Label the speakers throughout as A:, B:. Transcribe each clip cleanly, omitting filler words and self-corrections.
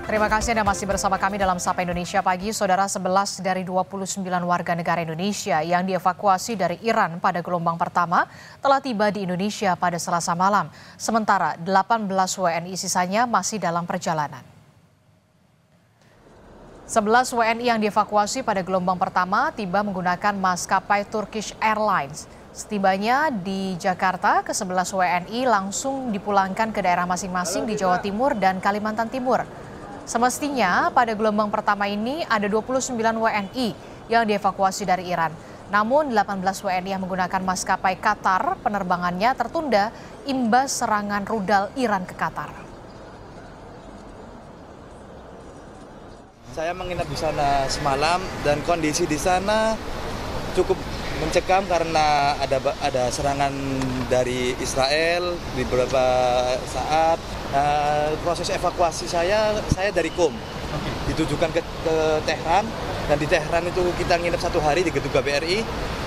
A: Terima kasih Anda masih bersama kami dalam Sapa Indonesia Pagi. Saudara, 11 dari 29 warga negara Indonesia yang dievakuasi dari Iran pada gelombang pertama telah tiba di Indonesia pada Selasa malam. Sementara 18 WNI sisanya masih dalam perjalanan. 11 WNI yang dievakuasi pada gelombang pertama tiba menggunakan maskapai Turkish Airlines. Setibanya di Jakarta, ke-11 WNI langsung dipulangkan ke daerah masing-masing di Jawa Timur dan Kalimantan Timur. Semestinya pada gelombang pertama ini ada 29 WNI yang dievakuasi dari Iran. Namun 18 WNI yang menggunakan maskapai Qatar penerbangannya tertunda imbas serangan rudal Iran ke Qatar.
B: Saya menginap di sana semalam dan kondisi di sana cukup mencekam karena ada serangan dari Israel di beberapa saat. Proses evakuasi saya dari Qom ditujukan ke Tehran, dan di Tehran itu kita nginep 1 hari di gedung KBRI.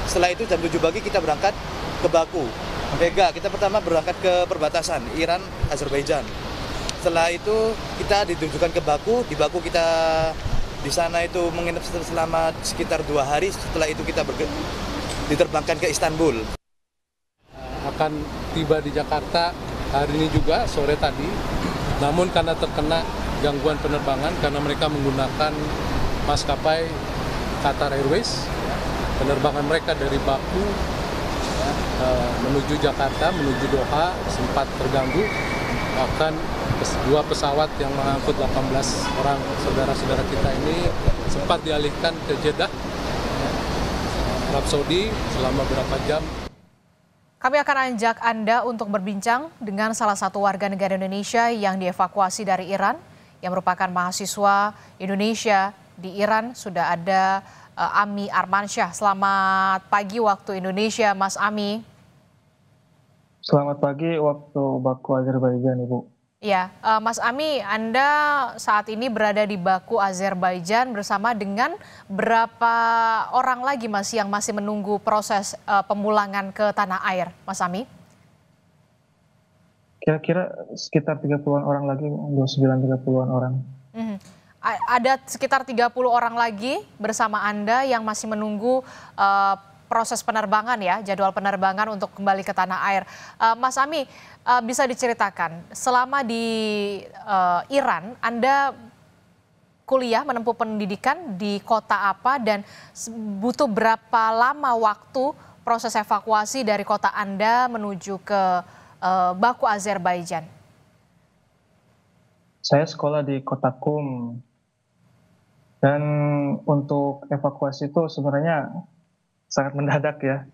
B: Setelah itu jam 7 pagi kita berangkat ke Baku. Kita pertama berangkat ke perbatasan Iran Azerbaijan. Setelah itu kita ditujukan ke Baku. Di Baku kita di sana itu menginap selama sekitar 2 hari. Setelah itu kita diterbangkan ke Istanbul.
C: Akan tiba di Jakarta hari ini juga sore tadi, namun karena terkena gangguan penerbangan karena mereka menggunakan maskapai Qatar Airways, penerbangan mereka dari Baku menuju Jakarta, menuju Doha sempat terganggu, bahkan 2 pesawat yang mengangkut 18 orang saudara-saudara kita ini sempat dialihkan ke Jeddah, Arab Saudi selama beberapa jam.
A: Kami akan ajak Anda untuk berbincang dengan salah satu warga negara Indonesia yang dievakuasi dari Iran, yang merupakan mahasiswa Indonesia di Iran. Sudah ada Ami Armansyah. Selamat pagi waktu Indonesia, Mas Ami.
D: Selamat pagi waktu Baku, Azerbaijan, Ibu.
A: Ya, Mas Ami, Anda saat ini berada di Baku, Azerbaijan bersama dengan berapa orang lagi Mas yang masih menunggu proses pemulangan ke tanah air, Mas Ami?
D: Kira-kira sekitar 30-an orang lagi, 29-30-an orang.
A: Ada sekitar 30 orang lagi bersama Anda yang masih menunggu proses penerbangan ya, jadwal penerbangan untuk kembali ke tanah air. Mas Ami, bisa diceritakan selama di Iran Anda kuliah menempuh pendidikan di kota apa dan butuh berapa lama waktu proses evakuasi dari kota Anda menuju ke Baku, Azerbaijan?
D: Saya sekolah di kota Qom, dan untuk evakuasi itu sebenarnya sangat mendadak ya,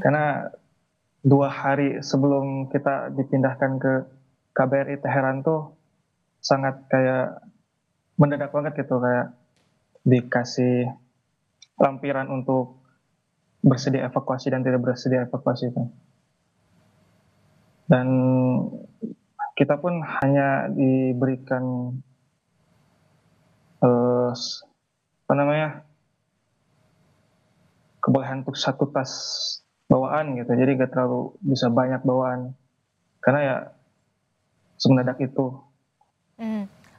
D: karena 2 hari sebelum kita dipindahkan ke KBRI Teheran tuh sangat kayak mendadak banget gitu, kayak dikasih lampiran untuk bersedia evakuasi dan tidak bersedia evakuasi itu. Dan kita pun hanya diberikan kebolehan untuk 1 tas bawaan gitu, jadi gak terlalu bisa banyak bawaan karena ya semendadak itu.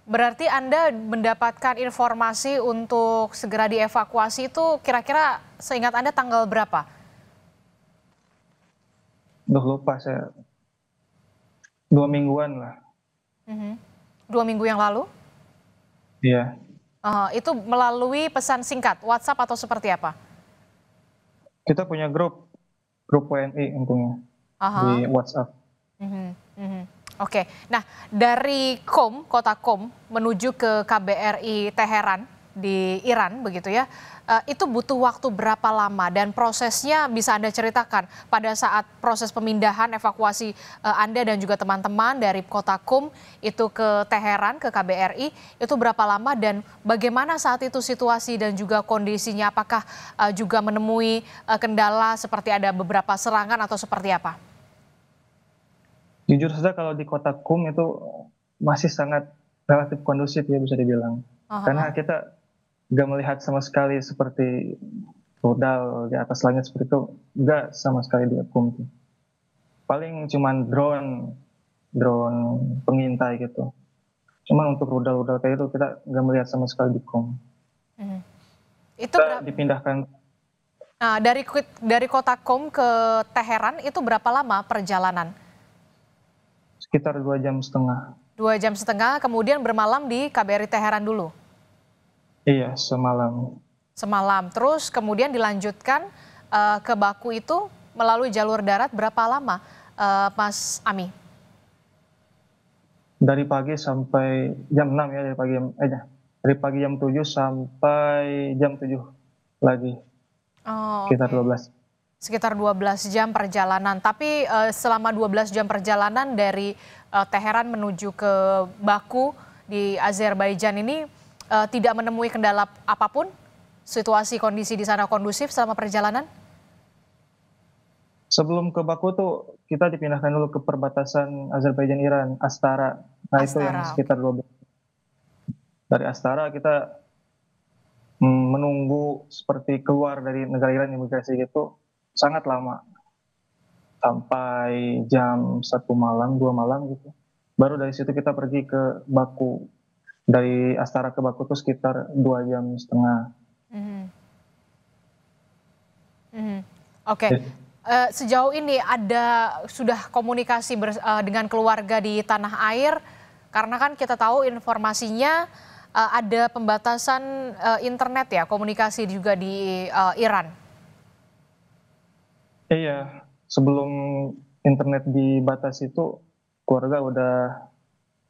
A: Berarti Anda mendapatkan informasi untuk segera dievakuasi itu kira-kira seingat Anda tanggal berapa?
D: Duh, lupa saya. 2 mingguan lah.
A: 2 minggu yang lalu?
D: Iya.
A: Itu melalui pesan singkat, WhatsApp atau seperti apa?
D: Kita punya grup WNI untungnya di WhatsApp.
A: Oke, nah dari Qom, kota Qom menuju ke KBRI Teheran di Iran begitu ya, itu butuh waktu berapa lama dan prosesnya bisa Anda ceritakan pada saat proses pemindahan evakuasi Anda dan juga teman-teman dari kota Qom itu ke Teheran, ke KBRI, itu berapa lama dan bagaimana saat itu situasi dan juga kondisinya, apakah juga menemui kendala seperti ada beberapa serangan atau seperti apa?
D: Jujur saja kalau di kota Qom itu masih sangat relatif kondusif ya, bisa dibilang. Karena kita nggak melihat sama sekali seperti rudal di atas langit seperti itu, nggak sama sekali di Qom. Paling cuman drone pengintai gitu. Cuman untuk rudal-rudal kayak itu kita nggak melihat sama sekali di KOM.
A: Mhm. Itu
D: Kita dipindahkan
A: dari kota Qom ke Teheran itu berapa lama perjalanan?
D: sekitar 2 jam setengah.
A: 2 jam setengah, kemudian bermalam di KBRI Teheran dulu,
D: Iya, semalam.
A: semalam. Terus kemudian dilanjutkan ke Baku itu melalui jalur darat berapa lama, Mas Ami?
D: Dari pagi sampai jam 6 ya, dari pagi jam 7 sampai jam 7 lagi,
A: Oh,
D: sekitar
A: oke.
D: 12.
A: Sekitar 12 jam perjalanan. Tapi selama 12 jam perjalanan dari Teheran menuju ke Baku di Azerbaijan ini tidak menemui kendala apapun? Situasi kondisi di sana kondusif selama perjalanan?
D: Sebelum ke Baku tuh kita dipindahkan dulu ke perbatasan Azerbaijan Iran, Astara. Nah, itu yang
A: Astara, oke.
D: sekitar 12. Dari Astara kita menunggu seperti keluar dari negara Iran imigrasi gitu sangat lama, sampai jam 1 malam, 2 malam gitu. Baru dari situ kita pergi ke Baku. Dari Astara ke Baku tuh sekitar 2 jam setengah.
A: Mhm, mhm. Oke.
D: Eh,
A: Sejauh ini sudah komunikasi dengan keluarga di tanah air, karena kan kita tahu informasinya ada pembatasan internet ya, komunikasi juga di Iran.
D: Iya, sebelum internet dibatasi itu keluarga udah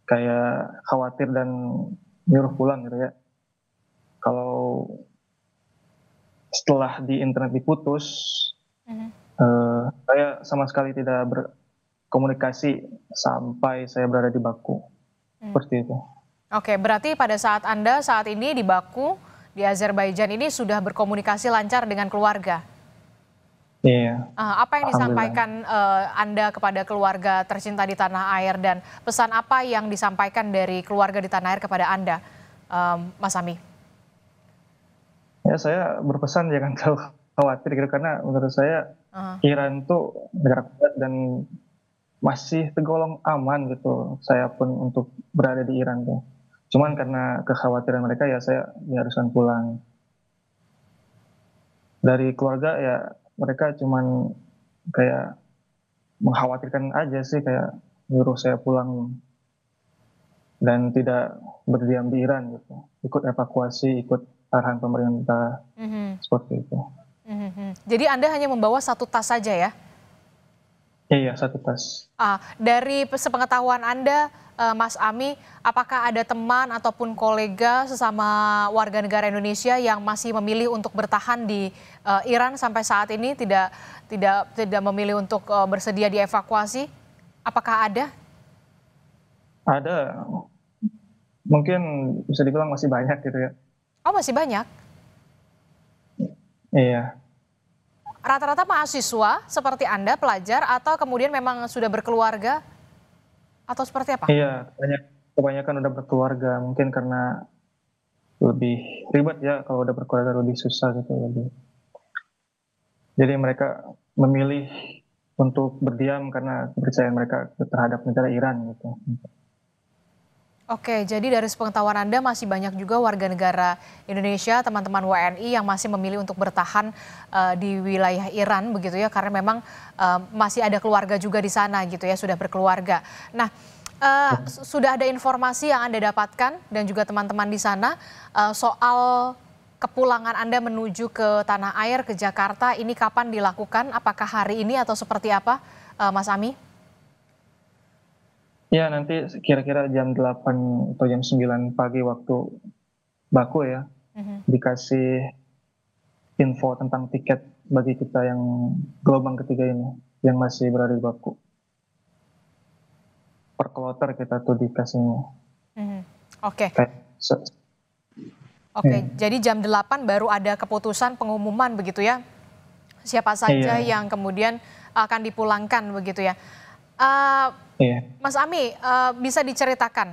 D: kayak khawatir dan nyuruh pulang gitu ya. Kalau setelah di internet diputus,
A: Mhm.
D: saya sama sekali tidak berkomunikasi sampai saya berada di Baku.
A: Hmm.
D: Seperti itu.
A: Oke, berarti pada saat Anda saat ini di Baku, di Azerbaijan ini sudah berkomunikasi lancar dengan keluarga.
D: Iya,
A: Apa yang
D: alhamdulillah.
A: disampaikan Anda kepada keluarga tercinta di tanah air dan pesan apa yang disampaikan dari keluarga di tanah air kepada Anda, Mas Ami?
D: Ya, saya berpesan jangan terlalu khawatir gitu, karena menurut saya
A: Heeh.
D: Iran tuh negara kuat dan masih tergolong aman gitu. Saya pun untuk berada di Iran tuh. Cuman karena kekhawatiran mereka ya saya diharuskan pulang. Dari keluarga ya mereka cuman kayak mengkhawatirkan aja sih, kayak nyuruh saya pulang dan tidak berdiam di Iran gitu. Ikut evakuasi, ikut arahan pemerintah,
A: Mhm,
D: seperti itu.
A: mhm. Jadi Anda hanya membawa satu tas saja ya?
D: Iya, satu tas.
A: Dari sepengetahuan Anda, Mas Ami, apakah ada teman ataupun kolega sesama warga negara Indonesia yang masih memilih untuk bertahan di Iran sampai saat ini, tidak memilih untuk bersedia dievakuasi? Apakah ada?
D: Ada, mungkin bisa dibilang masih banyak gitu ya.
A: Oh, masih banyak.
D: Iya,
A: Rata-rata mahasiswa seperti Anda, pelajar, atau kemudian memang sudah berkeluarga, atau seperti apa?
D: iya, kebanyakan udah berkeluarga, mungkin karena lebih ribet ya kalau udah berkeluarga, lebih susah gitu lebih. Jadi mereka memilih untuk berdiam karena kepercayaan mereka terhadap negara Iran gitu.
A: Oke, jadi dari sepengetahuan Anda masih banyak juga warga negara Indonesia, teman-teman WNI yang masih memilih untuk bertahan di wilayah Iran begitu ya, karena memang masih ada keluarga juga di sana gitu ya, sudah berkeluarga. Nah, sudah ada informasi yang Anda dapatkan dan juga teman-teman di sana soal kepulangan Anda menuju ke tanah air, ke Jakarta, ini kapan dilakukan? Apakah hari ini atau seperti apa, Mas Ami?
D: Ya, nanti kira-kira jam 8 atau jam 9 pagi waktu Baku ya,
A: Mhm.
D: dikasih info tentang tiket bagi kita yang gelombang ketiga ini, yang masih berada di Baku. Per kloter kita tuh dikasihnya.
A: Mhm. Oke.
D: Kayak
A: Oke,
D: iya,
A: jadi jam 8 baru ada keputusan pengumuman begitu ya, siapa saja
D: iya,
A: yang kemudian akan dipulangkan begitu ya. Eee,
D: iya.
A: Mas Ami, bisa diceritakan,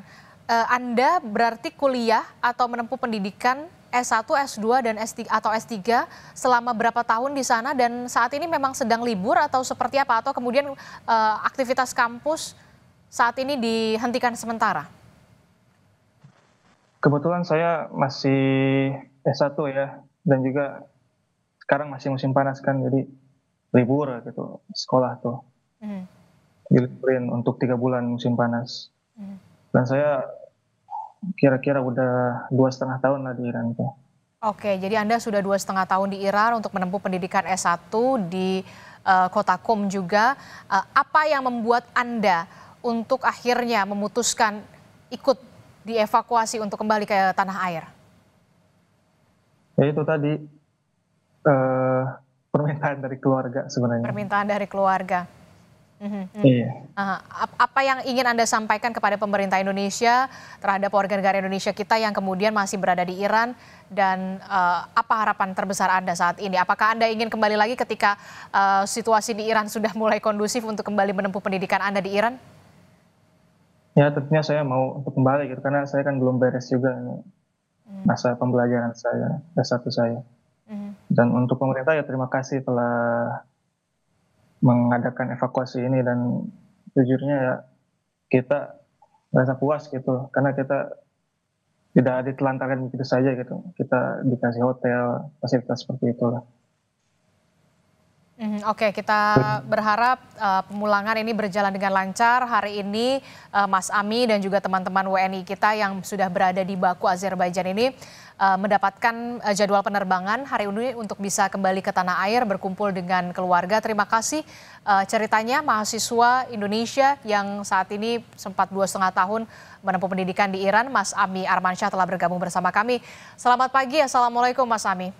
A: Anda berarti kuliah atau menempuh pendidikan S1, S2, dan atau S3 selama berapa tahun di sana dan saat ini memang sedang libur atau seperti apa? Atau kemudian, aktivitas kampus saat ini dihentikan sementara?
D: Kebetulan saya masih S1 ya, dan juga sekarang masih musim panas kan, jadi libur gitu sekolah tuh,
A: Mhm,
D: diliburin untuk 3 bulan musim panas.
A: mhm.
D: Dan saya kira-kira udah 2,5 tahun lah di Iran tuh.
A: Oke, jadi Anda sudah 2,5 tahun di Iran untuk menempuh pendidikan S1 di kota Qom juga. Apa yang membuat Anda untuk akhirnya memutuskan ikut dievakuasi untuk kembali ke tanah air?
D: Ya itu tadi, eh, permintaan dari keluarga sebenarnya.
A: Permintaan dari keluarga. Mhm, mhm.
D: Iya.
A: Apa yang ingin Anda sampaikan kepada pemerintah Indonesia terhadap warga negara Indonesia kita yang kemudian masih berada di Iran dan apa harapan terbesar Anda saat ini? Apakah Anda ingin kembali lagi ketika situasi di Iran sudah mulai kondusif untuk kembali menempuh pendidikan Anda di Iran?
D: Ya tentunya saya mau untuk kembali gitu, karena saya kan belum beres juga nih masa pembelajaran saya, S1 saya.
A: Mhm.
D: Dan untuk pemerintah ya terima kasih telah mengadakan evakuasi ini, dan jujurnya ya kita merasa puas gitu karena kita tidak ditelantarkan begitu saja gitu. Kita dikasih hotel, fasilitas seperti itulah.
A: Oke, kita berharap pemulangan ini berjalan dengan lancar. Hari ini Mas Ami dan juga teman-teman WNI kita yang sudah berada di Baku, Azerbaijan ini mendapatkan jadwal penerbangan hari ini untuk bisa kembali ke tanah air berkumpul dengan keluarga. Terima kasih ceritanya mahasiswa Indonesia yang saat ini sempat 2,5 tahun menempuh pendidikan di Iran. Mas Ami Armansyah telah bergabung bersama kami. Selamat pagi, Assalamualaikum Mas Ami.